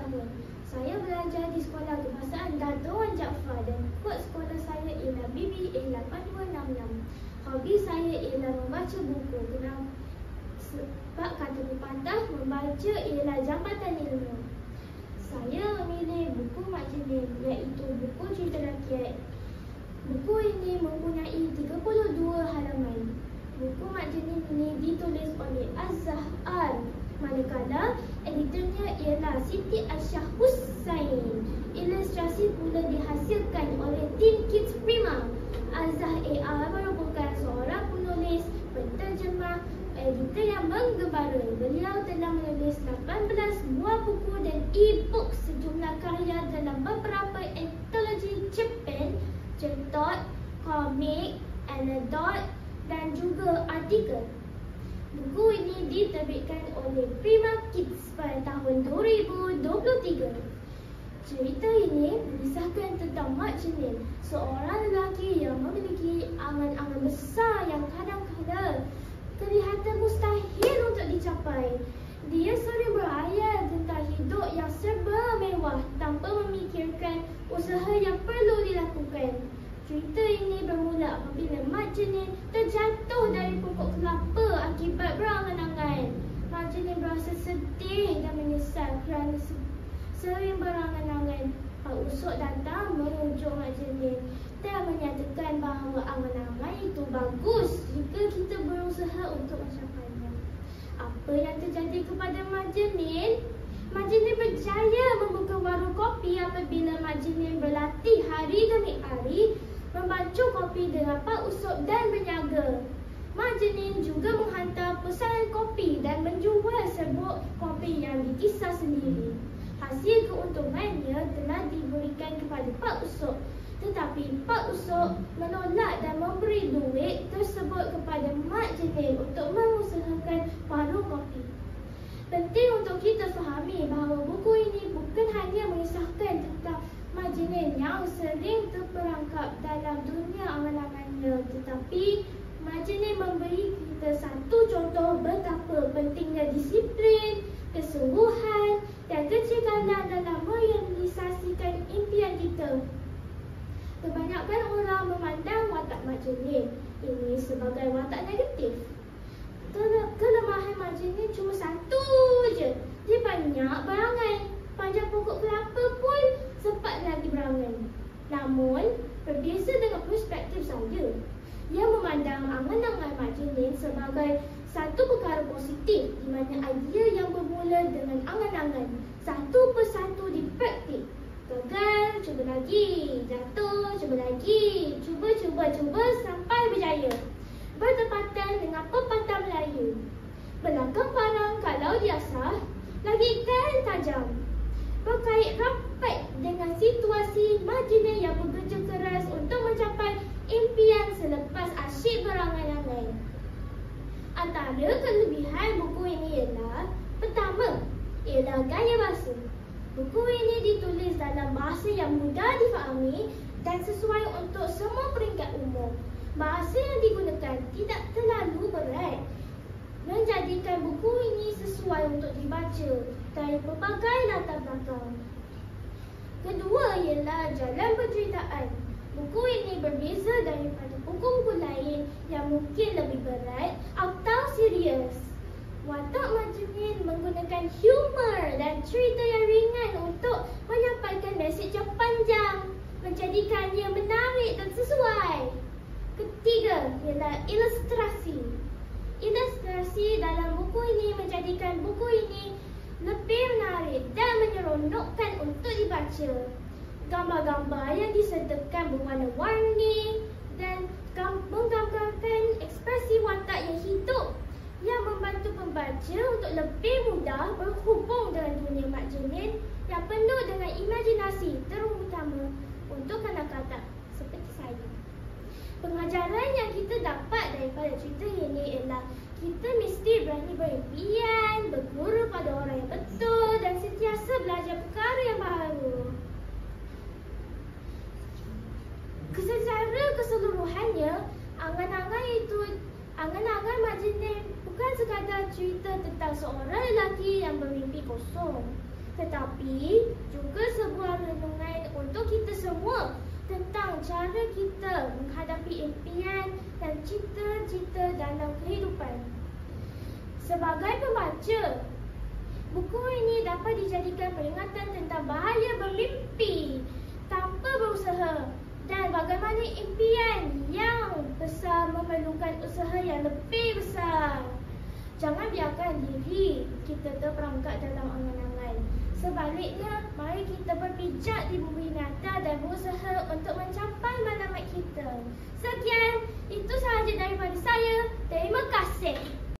tahun. Saya belajar di Sekolah Kebangsaan Dato' Wan Jaafar dan kod sekolah saya ialah BBA8266. Hobi saya ialah membaca buku. Sebab kata pepatah, membaca ialah jambatan ilmu. Saya memilih buku Mak Jenin, iaitu buku cerita rakyat. Buku ini mempunyai 32 halaman. Buku Mak Jenin ini ditulis oleh Az-Zahar, manakala editornya ialah Siti Aisyah Hussain. Ilustrasi pula dihasilkan oleh tim Kids Prima. Az-Zahar AR merupakan seorang penulis, penterjemah, editor yang menggembara. Beliau telah menulis 18 buah buku dan e-book, sejumlah karya dalam beberapa antologi cerpen, certot, komik, anekdot dan juga artikel. Buku ini diterbitkan oleh Prima Kids pada tahun 2023. Cerita ini mengisahkan tentang Mak Jenin, seorang lelaki yang memiliki angan-angan besar yang kadang-kadang kelihatan mustahil untuk dicapai. Dia sering berhayal tentang hidup yang serba mewah tanpa memikirkan usaha yang perlu dilakukan. Cerita ini bermula apabila Mak Jenin terjatuh dari pokok kelapa akibat berangan-angan. Mak Jenin berasa sedih dan menyesal kerana sering berangan-angan. Pak Usop datang merujuk Mak Jenin dan menyatakan bahawa angan-angan itu bagus jika kita berusaha untuk mencapainya. Apa yang terjadi kepada Mak Jenin? Mak Jenin berjaya membuka warung kopi apabila Mak Jenin berlatih hari demi hari membaca kopi dengan Pak Usop dan berniaga. Mak Jenin juga menghantar pesanan kopi dan menjual serbuk kopi yang dikisar sendiri. Hasil keuntungannya telah diberikan kepada Pak Usop, tetapi Pak Usop menolak dan memberi duit tersebut kepada Mak Jenin untuk mengusahakan warung kopi. Penting untuk kita fahami bahawa buku ini bukan hanya mengisahkan tentang Mak Jenin yang sering terperangkap dalam dunia angan-angannya, tetapi Mak Jenin memberi kita satu contoh betapa pentingnya disiplin, kesungguhan dan kecekalan dalam merealisasikan impian kita. Kebanyakan orang memandang watak Mak Jenin ini sebagai watak negatif. Kelemahan Mak Jenin cuma satu je, dia banyak berangan. Panjang pokok kelapa pun sempat lagi berangan. Namun, berbeza dengan perspektif saya. Ia memandang angan-angan Mak Jenin sebagai satu perkara positif, di mana idea yang bermula dengan angan-angan satu persatu dipraktik. Gagal, cuba lagi. Jatuh, cuba lagi. Cuba sampai berjaya. Bertepatan dengan pepatah Melayu, belakang parang kalau diasah, lagi kan tajam. Berkait rapat dengan situasi Mak Jenin yang bekerja keras untuk mencapai impian selepas asyik berangan-angan. Antara kelebihan buku ini ialah, pertama, ialah gaya bahasa. Buku ini ditulis dalam bahasa yang mudah difahami dan sesuai untuk semua peringkat umur. Bahasa yang digunakan tidak terlalu berat, menjadikan buku ini sesuai untuk dibaca dari pelbagai latar belakang. Kedua ialah jalan penceritaan. Buku ini berbeza daripada buku-buku lain yang mungkin lebih berat atau serius. Watak Mak Jenin menggunakan humor dan cerita yang ringan untuk menyampaikan mesej yang panjang, menjadikannya menarik dan sesuai. Ketiga ialah ilustrasi. Ilustrasi dalam buku ini menjadikan buku ini lebih menarik dan menyeronokkan untuk dibaca. Gambar-gambar yang disertakan berwarna-warni dan menggambarkan ekspresi watak yang hidup yang membantu pembaca untuk lebih mudah berhubung dengan dunia Mak Jenin yang penuh dengan imajinasi, terutama untuk kanak-kanak seperti saya. Pengajaran yang kita dapat daripada cerita ini ialah kita mesti berani berimpian, berguru pada orang yang betul dan sentiasa belajar perkara yang baru. Secara keseluruhannya, angan-angan Mak Jenin bukan sekadar cerita tentang seorang lelaki yang bermimpi kosong, tetapi juga sebuah renungan untuk kita semua tentang cara kita menghadapi impian dan cita-cita dalam kehidupan. Sebagai pembaca, buku ini dapat dijadikan peringatan tentang bahaya bermimpi tanpa berusaha dan bagaimana impian yang besar memerlukan usaha yang lebih besar. Jangan biarkan diri kita terperangkap dalam angan-angan. Sebaliknya, mari kita berpijak di bumi nyata dan berusaha untuk mencapai matlamat kita. Sekian, itu sahaja daripada saya. Terima kasih.